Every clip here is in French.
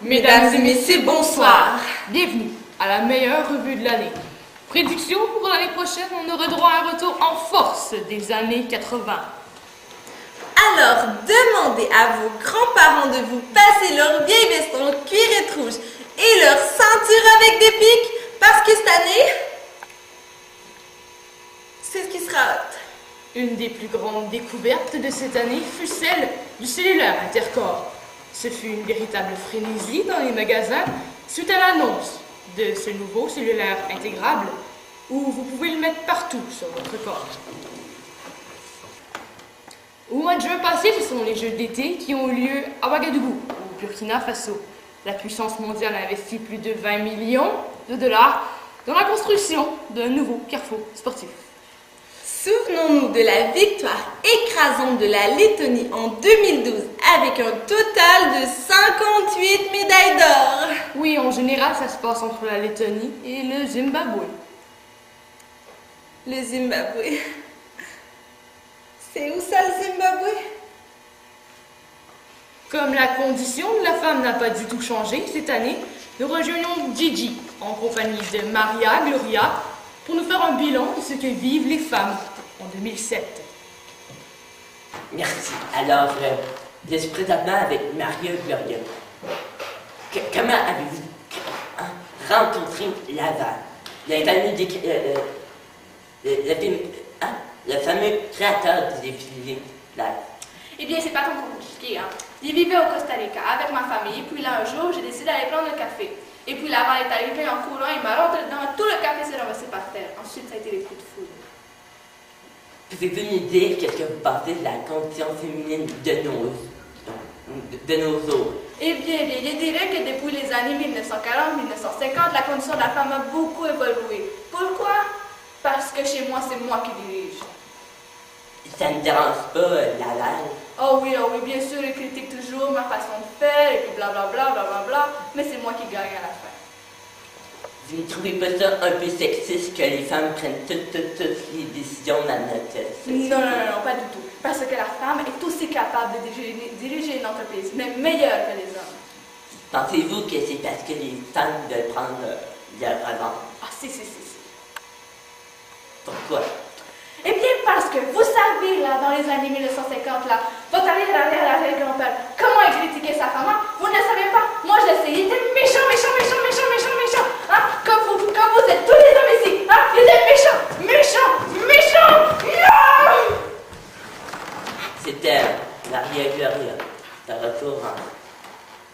Mesdames et messieurs, bonsoir. Bienvenue à la meilleure revue de l'année. Prédiction pour l'année prochaine, on aura droit à un retour en force des années 80. Alors, demandez à vos grands-parents de vous passer leur vieille veste en cuirette rouge et leur ceinture avec des pics, parce que cette année, c'est ce qui sera hot. Une des plus grandes découvertes de cette année fut celle du cellulaire intercorps. Ce fut une véritable frénésie dans les magasins suite à l'annonce de ce nouveau cellulaire intégrable où vous pouvez le mettre partout sur votre corps. Au mois de juin passé, ce sont les Jeux d'été qui ont eu lieu à Ouagadougou, au Burkina Faso. La puissance mondiale a investi plus de 20 millions de dollars dans la construction d'un nouveau carrefour sportif. Souvenons-nous de la victoire écrasante de la Lettonie en 2012 avec un total de 58 médailles d'or. Oui, en général, ça se passe entre la Lettonie et le Zimbabwe. Le Zimbabwe. C'est où ça, le Zimbabwe? Comme la condition de la femme n'a pas du tout changé cette année, nous rejoignons Gigi en compagnie de Maria Gloria pour nous faire un bilan de ce que vivent les femmes en 2007. Merci. Alors, je suis présentement avec Maria Gloria. Comment avez-vous rencontré Laval? Le fameux créateur du défilé live. Eh bien, c'est pas tant compliqué, hein. Je vivais au Costa Rica avec ma famille, puis là, un jour, j'ai décidé d'aller prendre le café. Et puis Laval est arrivé en courant, il m'a rentré dedans, tout le café s'est renversé par terre. Ensuite, ça a été les coups de foudre. Pouvez-vous nous dire qu'est-ce que vous pensez de la condition féminine de nos jours? Eh bien, je dirais que depuis les années 1940-1950, la condition de la femme a beaucoup évolué. Pourquoi? Parce que chez moi, c'est moi qui dirige. Ça ne dérange pas Laval? Oh oui, bien sûr, ils critiquent toujours ma façon de faire, et puis blablabla, blablabla, mais c'est moi qui gagne à la fin. Vous ne trouvez pas ça un peu sexiste que les femmes prennent toutes les décisions dans notre société? Non, pas du tout. Parce que la femme est aussi capable de diriger une entreprise, même meilleure que les hommes. Pensez-vous que c'est parce que les femmes veulent prendre leur avant? Ah, si. Pourquoi? Eh bien, parce que vous savez, là, dans les années 1950, là, votre arrière-grand-père, comment il critiquait sa femme, hein? Vous ne le savez pas? Moi, je le sais, il était méchant. Hein? Comme vous êtes tous les hommes ici. Hein? Il était méchant. Non! C'était Maria Gloria, de retour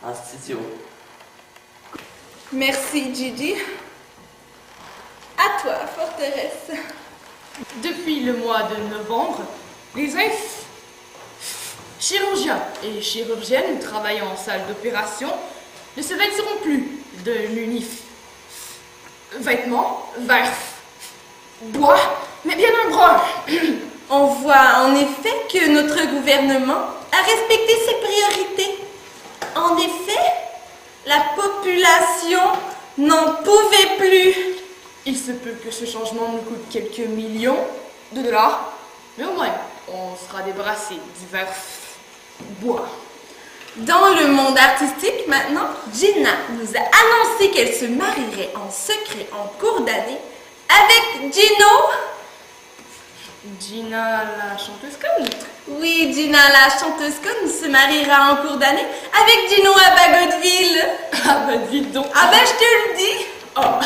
en studio. Merci, Gigi. À toi, forteresse. Depuis le mois de novembre, les chirurgiens et chirurgiennes travaillant en salle d'opération ne se vêtiront plus d'un vêtement vert bois, mais bien un brun. On voit en effet que notre gouvernement a respecté ses priorités. En effet, la population n'en pouvait plus. Il se peut que ce changement nous coûte quelques millions de dollars, mais au moins, on sera débarrassé du vert bois. Dans le monde artistique, maintenant, Gina nous a annoncé qu'elle se marierait en secret en cours d'année avec Gino. Gina, la chanteuse conne. Oui, Gina, la chanteuse conne, se mariera en cours d'année avec Gino à Bagotville. Ah ben dites donc. Ah ben je te le dis. Oh.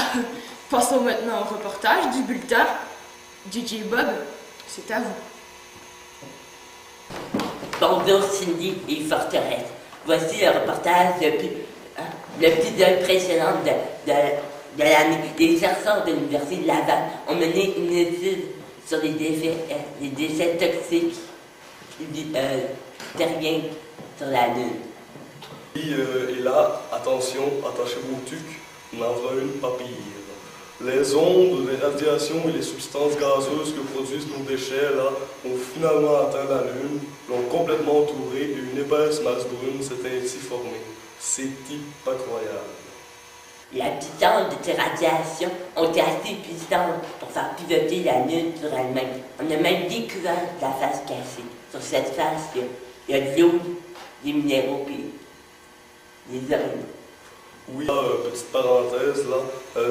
Passons maintenant au reportage du bulletin. Gigi Bob, c'est à vous. Bonjour Cindy et Forteresse. Voici le reportage le plus impressionnant de l'année. Les chercheurs de l'Université de Laval ont mené une étude sur les déchets toxiques terriens sur la Lune. Et là, attention, attachez vos tucs, on en fera une pas pire. Les ondes, les radiations et les substances gazeuses que produisent nos déchets là, ont finalement atteint la Lune, l'ont complètement entourée et une épaisse masse brune s'est ainsi formée. C'est incroyable. La puissance de ces radiations ont été assez puissantes pour faire pivoter la Lune sur elle-même. On a même découvert la face cachée. Sur cette face, il y a de l'eau, des minéraux et des hommes. Oui, petite parenthèse là,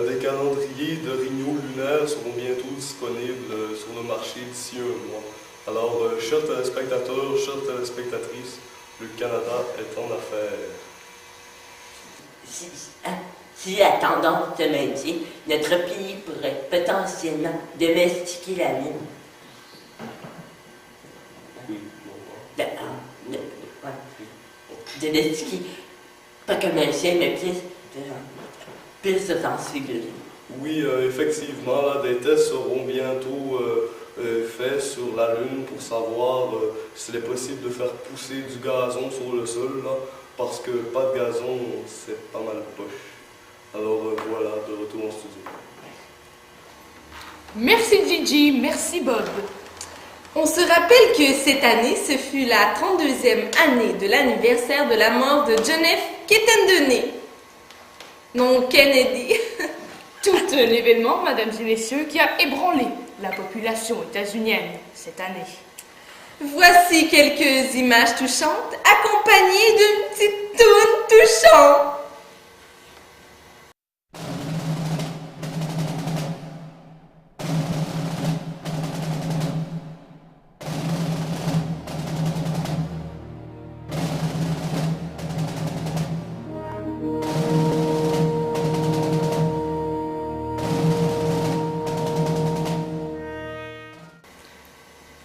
des calendriers de Rio lunaire seront bientôt disponibles sur le marché d'ici un mois. Alors, chers téléspectateurs, chères téléspectatrices, le Canada est en affaires. Si la tendance se maintient, notre pays pourrait potentiellement domestiquer la mine. Domestiquer, pas comme un chien, mais plus de sens figuré. Oui, effectivement, là, des tests seront bientôt faits sur la Lune pour savoir s'il est possible de faire pousser du gazon sur le sol, là, parce que pas de gazon, c'est pas mal poche. Alors voilà, de retour en studio. Merci Gigi, merci Bob. On se rappelle que cette année, ce fut la 32e année de l'anniversaire de la mort de John F. Kennedy. Non, Kennedy. Tout un événement, mesdames et messieurs, qui a ébranlé la population états-unienne cette année. Voici quelques images touchantes accompagnées d'une petite toune touchante.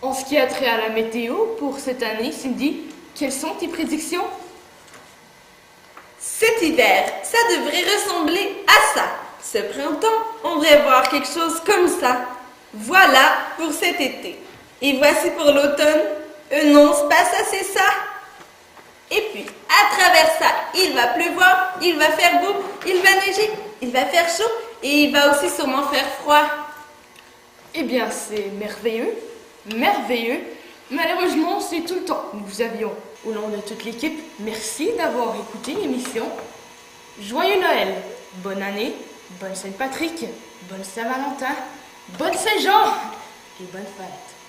En ce qui a trait à la météo pour cette année, Cindy, quelles sont tes prédictions? Cet hiver, ça devrait ressembler à ça. Ce printemps, on devrait voir quelque chose comme ça. Voilà pour cet été. Et voici pour l'automne, un non passe assez ça. Et puis, à travers ça, il va pleuvoir, il va faire beau, il va neiger, il va faire chaud et il va aussi sûrement faire froid. Eh bien, c'est merveilleux, merveilleux. Malheureusement, c'est tout le temps que nous avions. Au nom de toute l'équipe, merci d'avoir écouté l'émission. Joyeux Noël, bonne année, bonne Saint-Patrick, bonne Saint-Valentin, bonne Saint-Jean et bonne fête.